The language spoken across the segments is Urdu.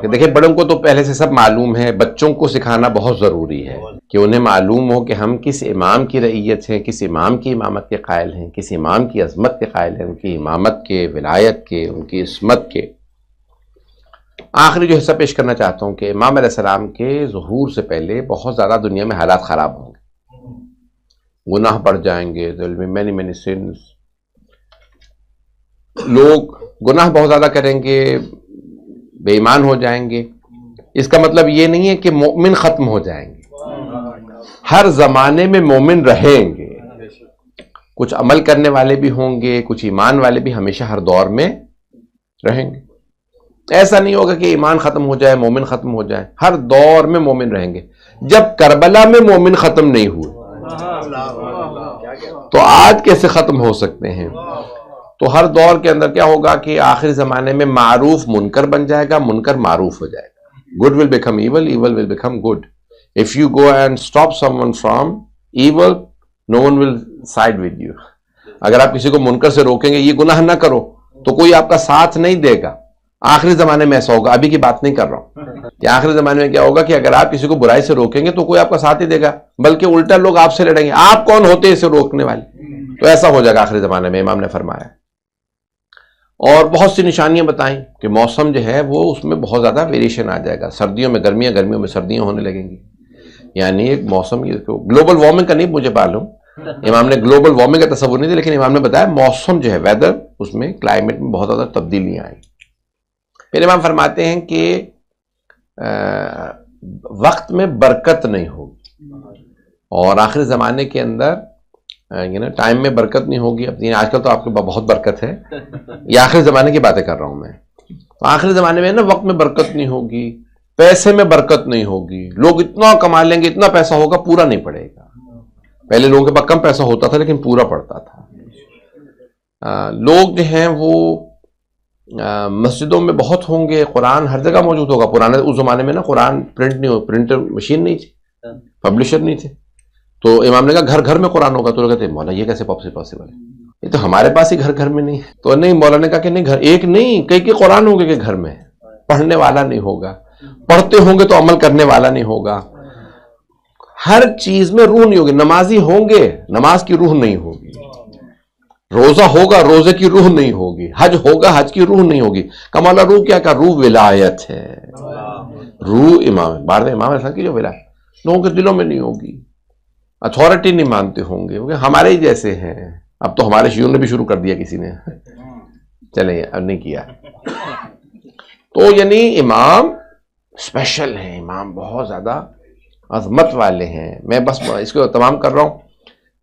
کہ دیکھیں بڑوں کو تو پہلے سے سب معلوم ہے، بچوں کو سکھانا بہت ضروری ہے کہ انہیں معلوم ہو کہ ہم کس امام کی رعیت ہیں، کس امام کی امامت کے قائل ہیں، کس امام کی عظمت کے قائل ہیں، ان کی امامت کے، ولایت کے، ان کی عصمت کے۔ آخری جو حصہ پیش کرنا چاہتا ہوں کہ امام علیہ السلام کے ظہور سے پہلے بہت زیادہ دنیا میں حالات خراب ہوں گے، گناہ بڑھ جائیں گے، there will be many many sins، لوگ گناہ بہت زیادہ کریں گے، بے ایمان ہو جائیں گے۔ اس کا مطلب یہ نہیں ہے کہ مومن ختم ہو جائیں گے، ہر زمانے میں مومن رہیں گے، کچھ عمل کرنے والے بھی ہوں گے، کچھ ایمان والے بھی ہمیشہ ہر دور میں رہیں گے۔ ایسا نہیں ہوگا کہ ایمان ختم ہو جائے، مومن ختم ہو جائے، ہر دور میں مومن رہیں گے۔ جب کربلا میں مومن ختم نہیں ہوئے تو آج کیسے ختم ہو سکتے ہیں؟ تو ہر دور کے اندر کیا ہوگا کہ آخری زمانے میں معروف منکر بن جائے گا، منکر معروف ہو جائے گا، good will become evil, evil will become good. If you go and stop someone from evil, no one will side with you. اگر آپ کسی کو منکر سے روکیں گے یہ گناہ نہ کرو تو کوئی آپ کا ساتھ نہیں دے گا۔ آخری زمانے میں ایسا ہوگا، ابھی کی بات نہیں کر رہا ہوں کہ آخری زمانے میں کیا ہوگا کہ اگر آپ کسی کو برائی سے روکیں گے تو کوئی آپ کا ساتھ ہی دے گا، بلکہ الٹا لوگ آپ سے لڑیں گے، آپ کون ہوتے اسے روکنے والے؟ تو ایسا ہو جائے گا آخری زمانے میں، امام نے فرمایا۔ اور بہت سی نشانیاں بتائیں کہ موسم جو ہے وہ اس میں بہت زیادہ ویریشن آ جائے گا، سردیوں میں گرمیاں، گرمیوں میں سردیاں ہونے لگیں گی، یعنی ایک موسم، گلوبل وارمنگ کا نہیں مجھے معلوم، امام نے گلوبل وارمنگ کا تصور نہیں دیا، لیکن امام نے بتایا موسم جو ہے، ویدر، اس میں کلائمیٹ میں بہت زیادہ تبدیلیاں آئیں۔ پھر امام فرماتے ہیں کہ وقت میں برکت نہیں ہوگی، اور آخری زمانے کے اندر ٹائم میں برکت نہیں ہوگی۔ اب آج کل تو آپ کے بہت برکت ہے، یہ آخری زمانے کی باتیں کر رہا ہوں میں۔ آخری زمانے میں نا وقت میں برکت نہیں ہوگی، پیسے میں برکت نہیں ہوگی، لوگ اتنا کما لیں گے، اتنا پیسہ ہوگا، پورا نہیں پڑے گا۔ پہلے لوگوں کے پاس کم پیسہ ہوتا تھا لیکن پورا پڑتا تھا۔ لوگ جو ہیں وہ مسجدوں میں بہت ہوں گے، قرآن ہر جگہ موجود ہوگا۔ پرانے اس زمانے میں نا قرآن پرنٹ نہیں ہو، پرنٹر مشین نہیں تھی، پبلشر نہیں تھے، تو امام نے کہا گھر گھر میں قرآن ہوگا۔ تو لوگ کہتے ہیں مولا یہ کیسے پاسبل ہے، یہ تو ہمارے پاس ہی گھر گھر میں نہیں ہے۔ تو نہیں، مولا نے کہا کہ نہیں، گھر ایک نہیں، کئی قرآن ہوں گے کہ گھر میں پڑھنے والا نہیں ہوگا، پڑھتے ہوں گے تو عمل کرنے والا نہیں ہوگا، ہر چیز میں روح نہیں ہوگی۔ نمازی ہوں گے، نماز کی روح نہیں ہوگی، روزہ ہوگا، روزے کی روح نہیں ہوگی، حج ہوگا، حج کی روح نہیں ہوگی۔ کمالا روح کیا کا روح ولایت ہے، روح امام، بار امام ایسا کی جو ولایت لوگوں کے دلوں میں نہیں ہوگی، اتھارٹی نہیں مانتے ہوں گے، ہمارے ہی جیسے ہیں۔ اب تو ہمارے شیعوں نے بھی شروع کر دیا، کسی نے، چلیں اب نہیں کیا۔ تو یعنی امام اسپیشل ہیں، امام بہت زیادہ عظمت والے ہیں۔ میں بس اس کو تمام کر رہا ہوں۔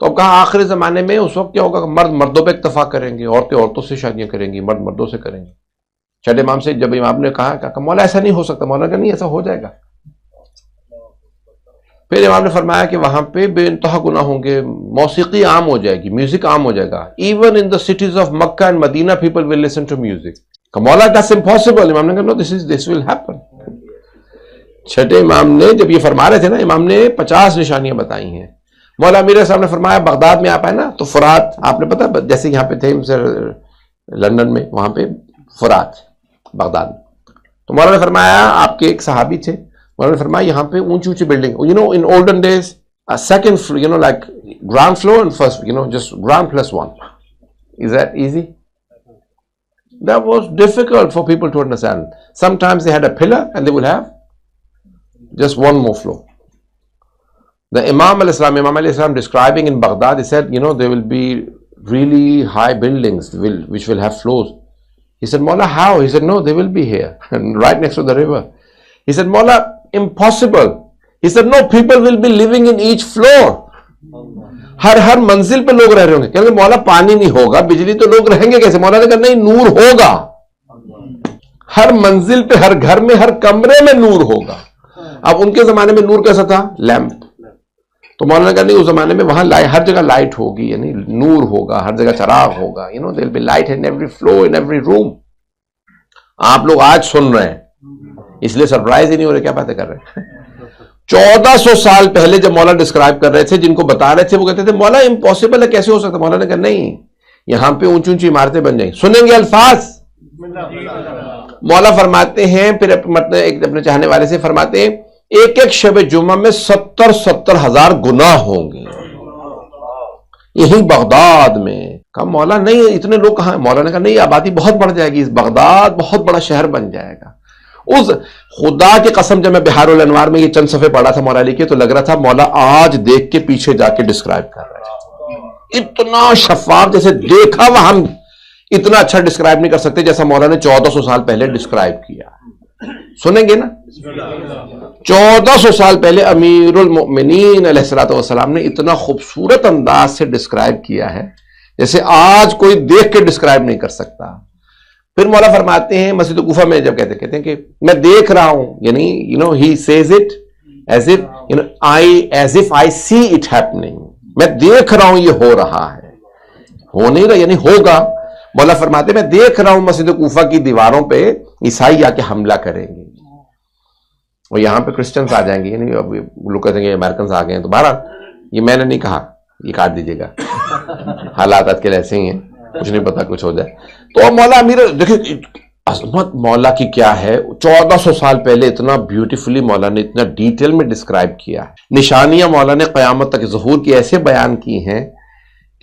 تو اب کہا آخری زمانے میں اس وقت کیا ہوگا کہ مرد مردوں پہ اکتفا کریں گے، عورتیں عورتوں سے شادیاں کریں گی، مرد مردوں سے کریں گے۔ چھٹے امام سے جب امام نے کہا کہ مولا ایسا نہیں ہو سکتا، مولا کہ نہیں ایسا ہو جائے گا۔ پھر امام نے فرمایا کہ وہاں پہ بے انتہا گناہ ہوں گے، موسیقی عام ہو جائے گی، میوزک عام ہو جائے گا۔ Even in the cities of Mecca and Medina people will listen to music. مولا دیٹس امپاسبل۔ امام نے کہا نو، دس ول ہیپن۔ چھٹے امام نے جب یہ فرما رہے تھے نا، امام نے 50 نشانیاں بتائی ہیں۔ مولا امیر صاحب نے فرمایا بغداد میں آپ آئے نا تو فرات، آپ نے پتا جیسے یہاں پہ تھے لندن میں، وہاں پہ فرات بغداد میں، تو مولا نے فرمایا آپ کے ایک صحابی تھے، مولا نے فرمایا یہاں پہ اونچی اونچی building, in olden days second floor, like ground floor and first, just ground plus one. Is that easy? That was difficult for people to understand. Sometimes they had a pillar and they would have just one more floor. The Imam alayhi salam describing in Baghdad, he said, there will be really high buildings which will have floors. He said, Mawla, how? He said, no, they will be here, right next to the river. He said, Mawla, impossible. He said, no, people will be living in each floor. ہر منزل پہ لوگ رہ رہے ہوں گے۔ کیونکہ مولا پانی نہیں ہوگا، بجلی تو لوگ رہیں گے کیسے؟ مولا نے کہا نہیں، نور ہوگا، ہر منزل پہ، ہر گھر میں، ہر کمرے میں نور ہوگا۔ اب ان کے زمانے میں نور کیسا تھا؟ لیمپ۔ تو مولانا نے کہا نہیں، اس زمانے میں وہاں ہر جگہ لائٹ ہوگی، یعنی نور ہوگا، ہر جگہ چراغ ہوگا، there will be light in every floor, in every room۔ آپ لوگ آج سن رہے ہیں، اس لیے سرپرائز ہی نہیں ہو رہے، کیا باتیں کر رہے ہیں۔ 1400 سال پہلے جب مولا ڈسکرائب کر رہے تھے، جن کو بتا رہے تھے وہ کہتے تھے مولا امپاسبل ہے، کیسے ہو سکتا ہے؟ مولا نے کہا نہیں، یہاں پہ اونچی اونچی عمارتیں بن جائیں گی۔ سنیں گے الفاظ، مولا فرماتے ہیں پھر اپنے چاہنے والے سے فرماتے ہیں ایک ایک شب جمعہ میں 70,000 گناہ ہوں گے یہی بغداد میں. کہا مولا نہیں اتنے لوگ کہاں ہیں؟ مولا نے کہا نہیں آبادی بہت بڑھ جائے گی, اس بغداد بہت بڑا شہر بن جائے گا. اس خدا کی قسم جب میں بہار الانوار میں یہ چند صفحے پڑھا تھا مولا علی کے تو لگ رہا تھا مولا آج دیکھ کے پیچھے جا کے ڈسکرائب کر رہے ہیں. اتنا شفاف جیسے دیکھا وہ ہم اتنا اچھا ڈسکرائب نہیں کر سکتے جیسا مولا نے 1400 سال پہلے ڈسکرائب کیا. سنیں گے نا 1400 سال پہلے امیر المؤمنین علیہ الصلوۃ والسلام نے اتنا خوبصورت انداز سے ڈسکرائب کیا ہے جیسے آج کوئی دیکھ کے ڈسکرائب نہیں کر سکتا. پھر مولا فرماتے ہیں مسجد کوفہ میں جب کہتے ہیں کہ میں دیکھ رہا ہوں, یعنی he says it as if I see it happening. میں دیکھ رہا ہوں یہ ہو رہا ہے, ہو نہیں رہا یعنی ہوگا. مولا فرماتے ہیں میں دیکھ رہا ہوں مسجد کوفہ کی دیواروں پہ عیسائی آ کے حملہ کریں گے اور یہاں پہ کرسچنز آ جائیں گے, یعنی اب لوگ کہتے ہیں کہ امریکنز آ گئے ہیں. تو بہرحال یہ میں نے نہیں کہا, یہ کاٹ دیجیے گا, حالات آج کل ایسے ہی ہیں, کچھ نہیں پتا کچھ ہو جائے. تو مولا امیر دیکھیں عظمت مولا کی کیا ہے, 1400 سال پہلے اتنا بیوٹیفلی مولا نے اتنا ڈیٹیل میں ڈسکرائب کیا ہے. نشانیاں مولا نے قیامت تک ظہور کی ایسے بیان کی ہیں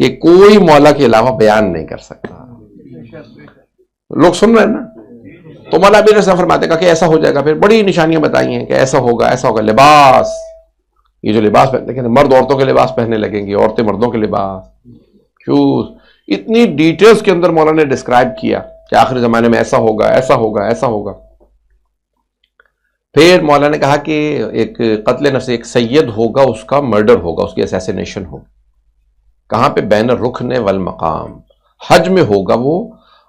کہ کوئی مولا کے علاوہ بیان نہیں کر سکتا. لوگ سن رہے ہیں نا. تو مولا امیر ایسا فرماتے کہ ایسا ہو جائے گا. پھر بڑی نشانیاں بتائی ہیں کہ ایسا ہوگا ایسا ہوگا. لباس, یہ جو لباس پہنتے ہیں مرد عورتوں کے لباس پہننے لگیں گے, عورتیں مردوں کے لباس, شوز, اتنی ڈیٹیلز کے اندر مولا نے ڈسکرائب کیا کہ آخری زمانے میں ایسا ہوگا ایسا ہوگا ایسا ہوگا. پھر مولا نے کہا کہ ایک قتل نفس, ایک سید ہوگا, اس کا مرڈر ہوگا, اس کی اسیسینیشن ہوگی. کہاں پہ؟ بین الرکن والمقام, حج میں ہوگا وہ,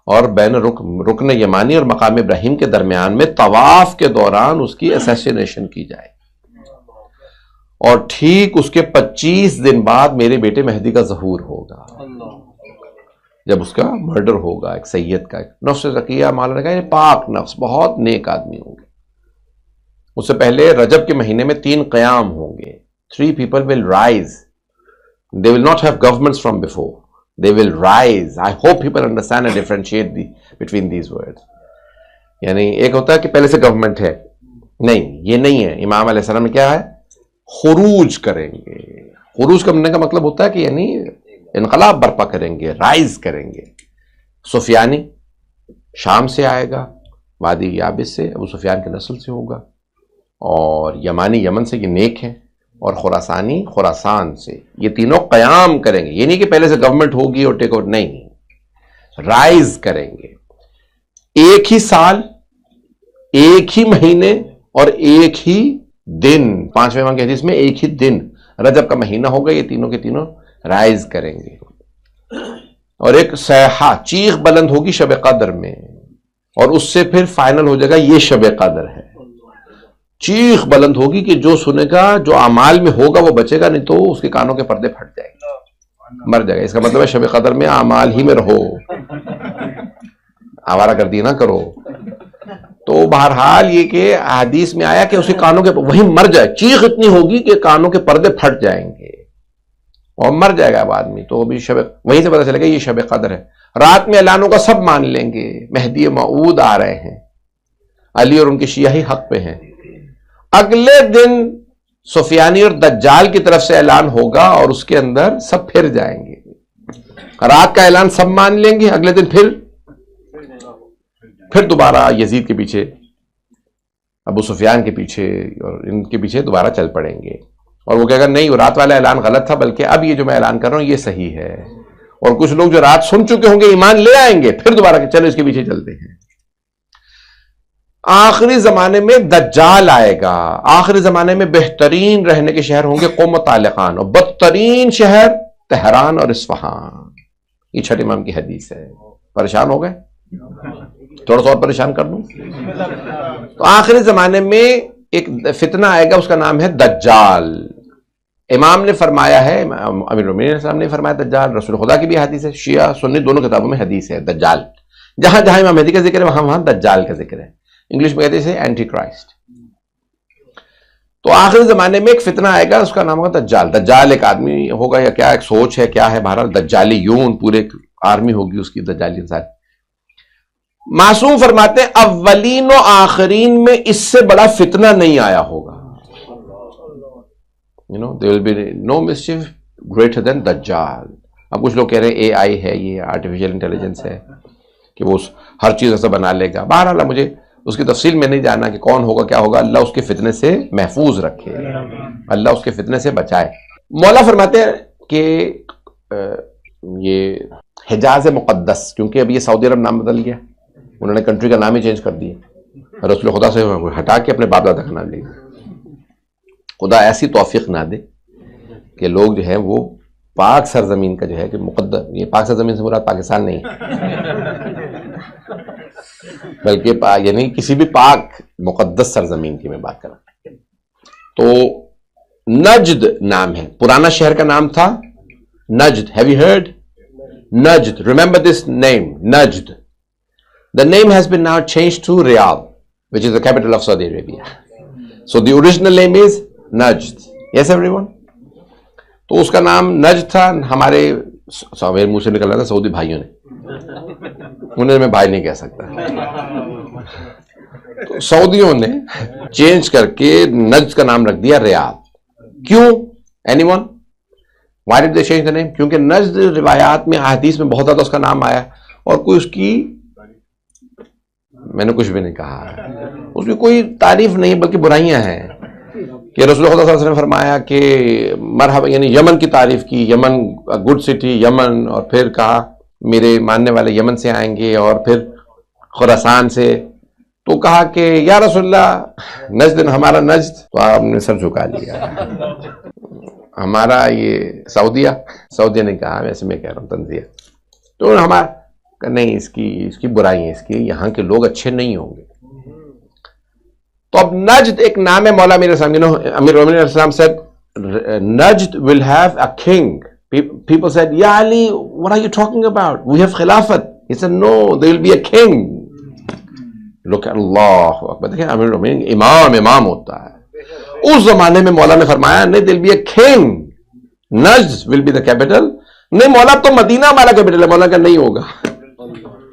اور بین رکن یمانی اور مقام ابراہیم کے درمیان میں طواف کے دوران اس کی اسیسینیشن کی جائے. اور ٹھیک اس کے 25 دن بعد میرے بیٹے مہدی کا ظہور ہوگا, جب اس کا مرڈر ہوگا ایک سید کا. ایک نفس زکیہ مولا نے کہا یہ پاک نفس, بہت نیک آدمی ہوں گے. اس سے پہلے رجب کے مہینے میں 3 قیام ہوں گے. 3 people will rise. They will not have governments from before. They will rise. I hope people understand and differentiate between these words. یعنی ایک ہوتا ہے کہ پہلے سے گورنمنٹ ہے, نہیں یہ نہیں ہے. امام علیہ السلام نے کیا ہے؟ خروج کریں گے. خروج کرنے کا مطلب ہوتا ہے کہ یعنی انقلاب برپا کریں گے, رائز کریں گے. سفیانی شام سے آئے گا, وادی یابس سے, ابو سفیان کی نسل سے ہوگا, اور یمانی یمن سے, یہ نیک ہیں, اور خراسانی خراسان سے. یہ تینوں قیام کریں گے. یہ نہیں کہ پہلے سے گورنمنٹ ہوگی اور ٹیک اوور, نہیں, رائز کریں گے. ایک ہی سال, ایک ہی مہینے اور ایک ہی دن, 5ویں ماہ کی حدیث میں ایک ہی دن رجب کا مہینہ ہوگا. یہ تینوں کے تینوں رائز کریں گے. اور ایک صیحہ, چیخ بلند ہوگی شب قدر میں, اور اس سے پھر فائنل ہو جائے گا یہ شب قدر ہے. چیخ بلند ہوگی کہ جو سنے گا, جو اعمال میں ہوگا وہ بچے گا, نہیں تو اس کے کانوں کے پردے پھٹ جائیں گے, مر جائے گا. اس کا مطلب ہے شب قدر میں اعمال ہی میں رہو, آوارہ گردی نہ کرو. تو بہرحال یہ کہ حدیث میں آیا کہ اس کے کانوں کے وہی مر جائے, چیخ اتنی ہوگی کہ کانوں کے پردے پھٹ جائیں گے اور مر جائے گا اب آدمی. تو ابھی وہیں سے پتہ چلے گا یہ شب قدر ہے. رات میں اعلانوں کا سب مان لیں گے, مہدی موعود آ رہے ہیں, علی اور ان کے شیعہ ہی حق پہ ہیں. اگلے دن سفیانی اور دجال کی طرف سے اعلان ہوگا اور اس کے اندر سب پھر جائیں گے. رات کا اعلان سب مان لیں گے, اگلے دن پھر دوبارہ یزید کے پیچھے, ابو سفیان کے پیچھے اور ان کے پیچھے دوبارہ چل پڑیں گے. اور وہ کہے گا نہیں وہ رات والا اعلان غلط تھا, بلکہ اب یہ جو میں اعلان کر رہا ہوں یہ صحیح ہے. اور کچھ لوگ جو رات سن چکے ہوں گے ایمان لے آئیں گے, پھر دوبارہ چلو اس کے پیچھے چلتے ہیں. آخری زمانے میں دجال آئے گا. آخری زمانے میں بہترین رہنے کے شہر ہوں گے قم و طالقان, اور بدترین شہر تہران اور اصفہان. یہ چھٹے امام کی حدیث ہے. پریشان ہو گئے؟ تھوڑا سا اور پریشان کر دوں. تو آخری زمانے میں ایک فتنہ آئے گا, اس کا نام ہے دجال. امام نے فرمایا ہے, امیر المومنین السلام نے فرمایا دجال, رسول خدا کی بھی حدیث ہے, شیعہ سنی دونوں کتابوں میں حدیث ہے دجال. جہاں جہاں امام مہدی کا ذکر ہے وہاں دجال کا ذکر ہے. انگلش میں کہتے ہیں اینٹی کرائسٹ. تو آخری زمانے میں ایک فتنہ آئے گا, اس کا نام ہوگا دجال. دجال ایک آدمی ہوگا یا کیا, ایک سوچ ہے کیا ہے, بہرحال دجالیون, پورے آرمی ہوگی اس کی دجالی انسان. معصوم فرماتے ہیں اولین و آخرین میں اس سے بڑا فتنہ نہیں آیا ہوگا. there will be no mischief greater than دجال. اب کچھ لوگ کہہ رہے ہیں اے آئی ہے, یہ آرٹیفیشل انٹیلیجنس ہے کہ وہ ہر چیز ایسا بنا لے گا. بہرحال مجھے اس کی تفصیل میں نہیں جانا کہ کون ہوگا کیا ہوگا. اللہ اس کے فتنے سے محفوظ رکھے, اللہ اس کے فتنے سے بچائے. مولا فرماتے ہیں کہ یہ حجاز مقدس, کیونکہ اب یہ سعودی عرب نام بدل گیا, انہوں نے کنٹری کا نام ہی چینج کر دیا, رسول خدا سے ہٹا کے اپنے باپ دادا کا نام لے گیا. خدا ایسی توفیق نہ دے کہ لوگ جو ہے وہ پاک سرزمین کا جو ہے کہ مقدس, یہ پاک سرزمین سے مراد پاکستان نہیں بلکہ یعنی کسی بھی پاک مقدس سرزمین کی میں بات کر رہا ہوں. تو نجد نام ہے, پرانا شہر کا نام تھا نجد. Have you heard? Najd. Remember this name, Najd. The name has been now changed to Riyadh, which is the capital of Saudi Arabia. So the original name is Najd. Yes, everyone? تو اس کا نام نجد تھا. ہمارے میرے منہ سے نکل رہا تھا سعودی بھائیوں نے, انہیں میں بھائی نہیں کہہ سکتا, تو سعودیوں نے چینج کر کے نجد کا نام رکھ دیا ریاض. کیوں؟ Any one? Why did they change the name? کیونکہ نجد روایات میں احادیث میں بہت زیادہ اس کا نام آیا, اور کوئی اس کی, میں نے کچھ بھی نہیں کہا, اس کی کوئی تعریف نہیں بلکہ برائیاں ہیں. کہ رسول اللہ صلی اللہ علیہ وسلم نے فرمایا کہ مرحبا, یعنی یمن کی تعریف کی, یمن گڈ سٹی یمن, اور پھر کہا میرے ماننے والے یمن سے آئیں گے, اور پھر خراسان سے. تو کہا کہ یا رسول اللہ نجد ہمارا نجد, تو آپ نے سر جھکا لیا. ہمارا یہ سعودیہ نے کہا, ویسے میں کہہ رہا ہوں تنزیہ. تو ہمارا نہیں, اس کی برائی ہے, اس کی یہاں کے لوگ اچھے نہیں ہوں گے. تو اب نجد ایک نام ہے. مولا امیر امیر المومنین علیہ السلام said Najd will have a king. People said, Ya Ali, what are you talking about? We have Khilafat. He said, no, there will be a king. Look at Allahu Akbar. دیکھیں امیر المومنین امام ہوتا ہے. اس زمانے میں مولا نے فرمایا نہیں, there will be a king. Najd will be the capital. نہیں مولا تو مدینہ ہمارا کیپٹل ہے. مولا کا نہیں ہوگا,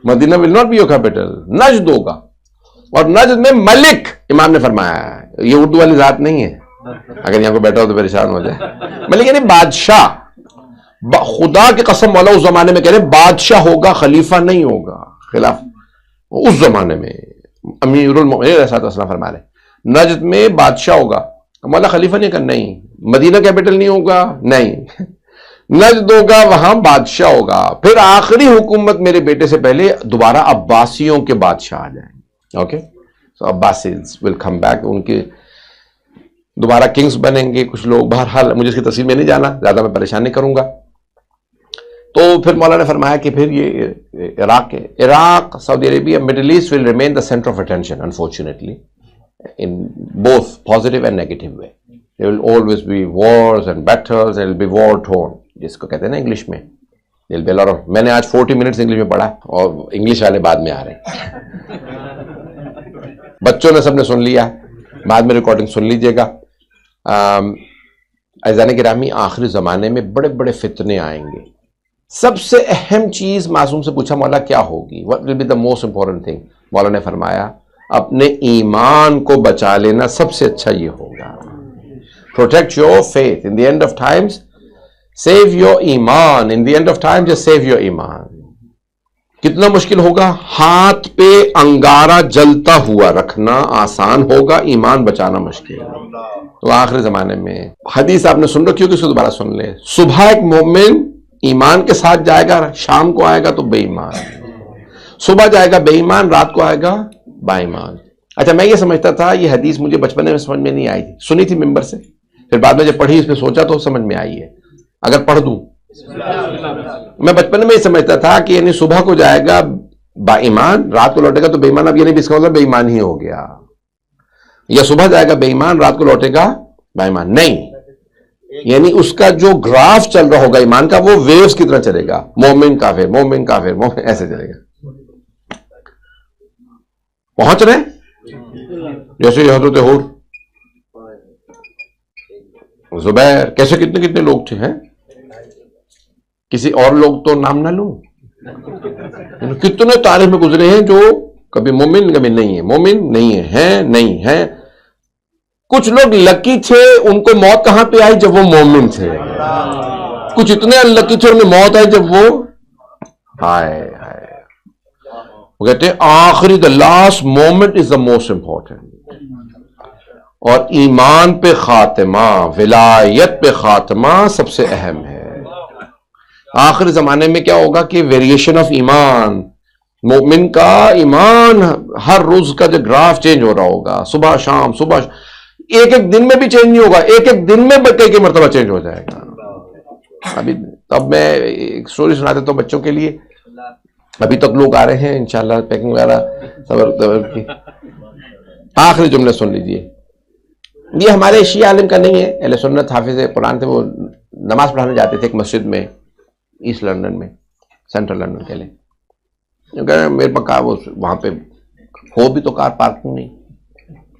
مدینہ will not be your capital. نجد ہوگا, اور نجد میں ملک امام نے فرمایا ہے. یہ اردو والی ذات نہیں ہے, اگر یہاں کو بیٹھا ہو تو پریشان ہو جائے. ملک یعنی بادشاہ. خدا کی قسم مولا اس زمانے میں کہہ رہے بادشاہ ہوگا, خلیفہ نہیں ہوگا. خلاف اس زمانے میں امیر المومنین علیہ السلام فرما رہے نجد میں بادشاہ ہوگا. مولا خلیفہ نہیں کرنا, نہیں. مدینہ کیپٹل نہیں ہوگا, نہیں. نجد ہوگا, وہاں بادشاہ ہوگا. پھر آخری حکومت میرے بیٹے سے پہلے دوبارہ عباسیوں کے بادشاہ آ جائیں گے. اوکے, سو عباسیز ول کم بیک, ان کے دوبارہ کنگز بنیں گے کچھ لوگ. بہرحال مجھے اس کی تفصیل میں نہیں جانا, زیادہ میں پریشان نہیں کروں گا. تو پھر مولا نے فرمایا کہ پھر یہ عراق ہے, Iraq, Saudi Arabia, Middle East will remain the centre of attention unfortunately in both positive and negative way. There will always be wars and battles, and it will be war torn, جس کو کہتے ہیں نا انگلش میں. There will be a lot of, میں نے آج 40 minutes انگلش میں پڑھا, اور انگلش والے بعد میں آ رہے ہیں. بچوں نے سب نے سن لیا, بعد میں ریکارڈنگ سن لیجئے گا. عزیزان گرامی, آخری زمانے میں بڑے بڑے فتنے آئیں گے. سب سے اہم چیز معصوم سے پوچھا مولا کیا ہوگی, what will be the most important thing? مولا نے فرمایا اپنے ایمان کو بچا لینا سب سے اچھا یہ ہوگا. Protect your faith. In the end of times, save your ایمان. In the end of times, just save your ایمان. کتنا مشکل ہوگا, ہاتھ پہ انگارہ جلتا ہوا رکھنا آسان ہوگا, ایمان بچانا مشکل. تو آخری زمانے میں حدیث آپ نے سن رکھی ہوگی, اس کو دوبارہ سن لیں. صبح ایک مومن ایمان کے ساتھ جائے گا, شام کو آئے گا تو بے ایمان. صبح جائے گا بے ایمان, رات کو آئے گا با ایمان. اچھا, میں یہ سمجھتا تھا, یہ حدیث مجھے بچپن میں سمجھ میں نہیں آئی تھی, سنی تھی ممبر سے, پھر بعد میں جب پڑھی اس میں سوچا تو سمجھ میں آئی ہے. اگر پڑھ دوں, میں بچپن میں یہ سمجھتا تھا کہ یعنی صبح کو جائے گا با ایمان, رات کو لوٹے گا تو بے ایمان. اب یعنی اس کا مطلب بے ایمان ہی ہو گیا, یا صبح جائے گا بے ایمان, رات کو لوٹے گا با ایمان. نہیں, یعنی اس کا جو گراف چل رہا ہوگا ایمان کا, وہ ویوز کی طرح چلے گا. مومن کافر, مومن کافر, مومن, ایسے چلے گا. پہنچ رہے ہیں جیسے حضرت حور, زبیر, کیسے کتنے کتنے لوگ تھے ہیں. کسی اور لوگ تو نام نہ لوں, کتنے تاریخ میں گزرے ہیں جو کبھی مومن کبھی نہیں ہے، مومن نہیں ہے نہیں ہے. کچھ لوگ لکی تھے، ان کو موت کہاں پہ آئی؟ جب وہ مومن تھے. کچھ اتنے لکی تھے انہیں موت آئی جب وہ ہائے وہ کہتے ہیں آخری the last moment is the most important. اور ایمان پہ خاتمہ، ولایت پہ خاتمہ سب سے اہم ہے. آخری زمانے میں کیا ہوگا کہ ویریشن آف ایمان، مومن کا ایمان ہر روز کا جو گراف چینج ہو رہا ہوگا، صبح شام صبح ایک ایک دن میں بھی چینج نہیں ہوگا، ایک ایک دن میں کئی مرتبہ چینج ہو جائے گا. ابھی اب میں ایک سٹوری سنا دیتا ہوں بچوں کے لیے. ابھی تک لوگ آ رہے ہیں انشاءاللہ پیکنگ وغیرہ صبر کی. آخری جملے سن لیجئے. یہ ہمارے شیعہ عالم کا نہیں ہے، اہل سنت حافظ قرآن تھے، وہ نماز پڑھانے جاتے تھے ایک مسجد میں ایسٹ لندن میں، سینٹرل لندن کے لیے. میرے پاس کار وہاں پہ ہو بھی تو کار پارکنگ نہیں،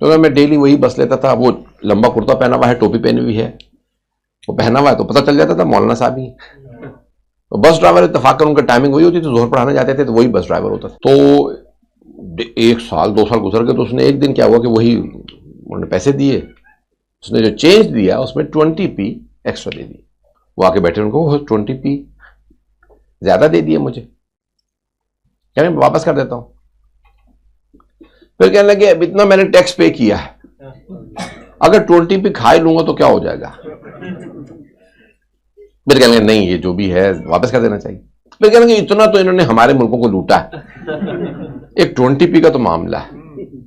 تو میں ڈیلی وہی بس لیتا تھا. وہ لمبا کرتا پہنا ہوا ہے، ٹوپی پہنی ہوئی ہے، وہ پہنا ہوا ہے تو پتہ چل جاتا تھا مولانا صاحب ہی. تو بس ڈرائیور اتفاق ان کا ٹائمنگ وہی ہوتی تھی، ظہر پڑھانے جاتے تھے تو وہی بس ڈرائیور ہوتا تھا. تو ایک سال دو سال گزر گئے تو اس نے ایک دن کیا ہوا کہ وہی انہوں نے پیسے دیے، اس نے جو چینج دیا اس میں 20p ایکسٹرا دے دی. وہ آ کے بیٹھے ان کو 20p زیادہ دے دیے مجھے، کہنے میں واپس کر دیتا ہوں. پھر کہنے لگے اب اتنا میں نے ٹیکس پے کیا ہے، اگر 20p کھا لوں گا تو کیا ہو جائے گا. پھر کہنے لگے نہیں یہ جو بھی ہے واپس کر دینا چاہیے. پھر کہنے لگے اتنا تو انہوں نے ہمارے ملکوں کو لوٹا ہے، ایک 20p کا تو معاملہ ہے.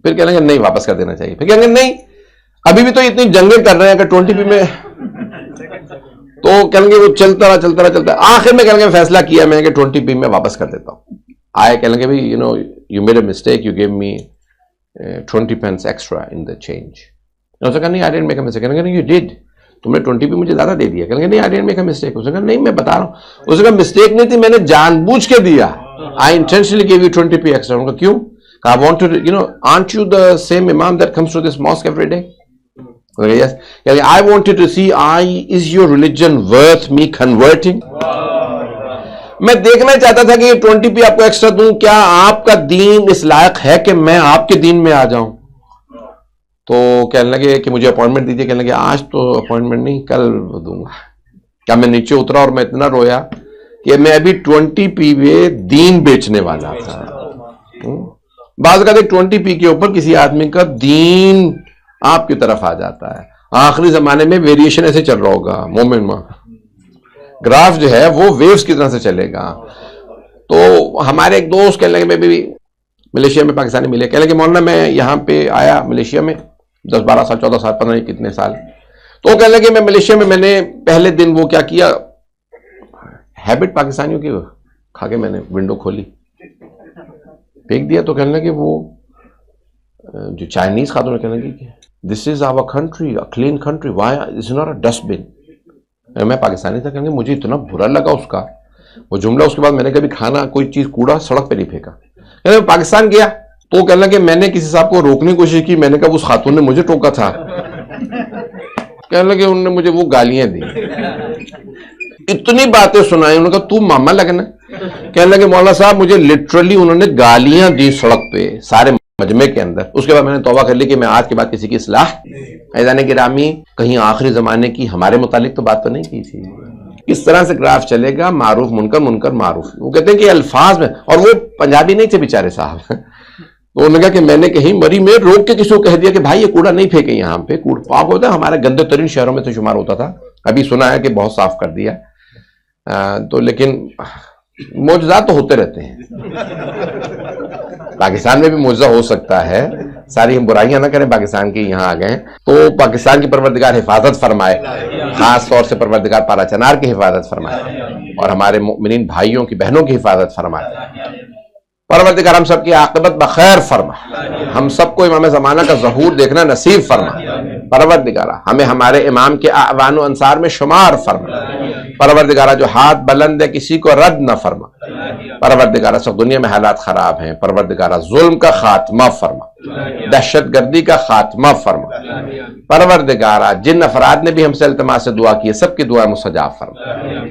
پھر کہنے لگے نہیں واپس کر دینا چاہیے. پھر کہنے لگے نہیں ابھی بھی تو اتنی جنگیں کر رہے ہیں اگر 20p میں، تو کہنے لگے وہ چلتا رہا. آخر میں کہنے لگے فیصلہ کیا میں کہ 20p میں واپس کر دیتا ہوں. آئے کہنے لگے بھائی you made a mistake, you gave me 20 pence extra in the change. اس نے کہا نہیں I didn't make a mistake. کہنے لگے you did, تم نے 20p مجھے زیادہ دے دیا. کہنے لگے نہیں I didn't make a mistake. اس نے کہا نہیں میں بتا رہا ہوں. اس نے کہا مسٹیک نہیں تھی، میں نے جان بوجھ کے دیا. I intentionally gave you 20p extra. ان کا کیوں؟ I want to, aren't you the same imam that comes to this mosque every day? Yes. I wanted to see, is your religion worth me converting? میں دیکھنا چاہتا تھا کہ یہ 20p آپ کو ایکسٹرا دوں، کیا آپ کا دین اس لائق ہے کہ میں آپ کے دین میں آ جاؤں. تو کہنے لگے کہ مجھے اپوائنٹمنٹ دیجیے. کہنے لگے آج تو اپوائنٹمنٹ نہیں، کل دوں گا. کیا میں نیچے اترا اور میں اتنا رویا کہ میں ابھی 20p میں دین بیچنے والا تھا. بعض کا 20p کے اوپر کسی آدمی کا دین آپ کی طرف آ جاتا ہے. آخری زمانے میں ویریشن ایسے چل رہا ہوگا، مومن میں گراف جو ہے وہ ویوز کی طرح سے چلے گا. تو ہمارے ایک دوست کہنے لگے میں بھی ملیشیا میں پاکستانی ملے، کہنے لگے مولانا میں یہاں پہ آیا ملیشیا میں 10-12 سال 14 سال پتہ نہیں کتنے سال. تو کہنے لگے میں ملیشیا میں نے پہلے دن وہ کیا کیا، ہیبٹ پاکستانیوں کی کھا کے میں نے ونڈو کھولی پھینک دیا. تو کہنے لگے وہ جو چائنیز خاتون کہنے لگی کہ this is our country, clean country, why this is not a dustbin. میں پاکستانی تھا، کہیں گے مجھے اتنا برا لگا اس کا وہ جملہ. اس کے بعد میں نے کبھی کھانا کوئی چیز کوڑا سڑک پہ نہیں پھینکا. میں پاکستان گیا تو کہنے لگے میں نے کسی صاحب کو روکنے کی کوشش کی، میں نے کہا اس خاتون نے مجھے ٹوکا تھا. کہنے لگے انہوں نے مجھے وہ گالیاں دی، اتنی باتیں سنائی. انہوں نے کہا تو ماما لگنا. کہنے لگے مولانا صاحب مجھے لٹرلی انہوں نے گالیاں دی سڑک پہ سارے مجمع کے اندر. اس کے بعد میں نے توبہ کر لی کہ میں آج کے بعد کسی کی اصلاح. عزیزان گرامی کہیں آخری زمانے کی ہمارے متعلق تو بات تو نہیں کی تھی. اس طرح سے گراف چلے گا، معروف منکر، منکر معروف. وہ کہتے ہیں کہ الفاظ میں، اور وہ پنجابی نہیں تھے بیچارے صاحب. تو انہوں نے کہا کہ میں نے کہیں مری میں روک کے کسی کو کہہ دیا کہ بھائی یہ کوڑا نہیں پھینکے یہاں پہ، کوڑ پاک ہوتا ہے، ہمارے گندے ترین شہروں میں سے شمار ہوتا تھا. ابھی سنا ہے کہ بہت صاف کر دیا. تو لیکن معجزات تو ہوتے رہتے ہیں. پاکستان میں بھی معجزہ ہو سکتا ہے، ساری ہم برائیاں نہ کریں پاکستان کی. یہاں آ گئے تو پاکستان کی پروردگار حفاظت فرمائے، خاص طور سے پروردگار پارا چنار کی حفاظت فرمائے، اور ہمارے مؤمنین بھائیوں کی بہنوں کی حفاظت فرمائے. پروردگار ہم سب کی عاقبت بخیر فرما، ہم سب کو امام زمانہ کا ظہور دیکھنا نصیب فرما. پروردگارہ ہمیں ہمارے امام کے اعوان و انصار میں شمار فرما. پروردگارہ جو ہاتھ بلند ہے کسی کو رد نہ فرما. پروردگارہ سب دنیا میں حالات خراب ہیں، پروردگارہ ظلم کا خاتمہ فرما، دہشت گردی کا خاتمہ فرما. پروردگارہ جن افراد نے بھی ہم سے التماس سے دعا کی ہے سب کی دعا مستجاب فرما.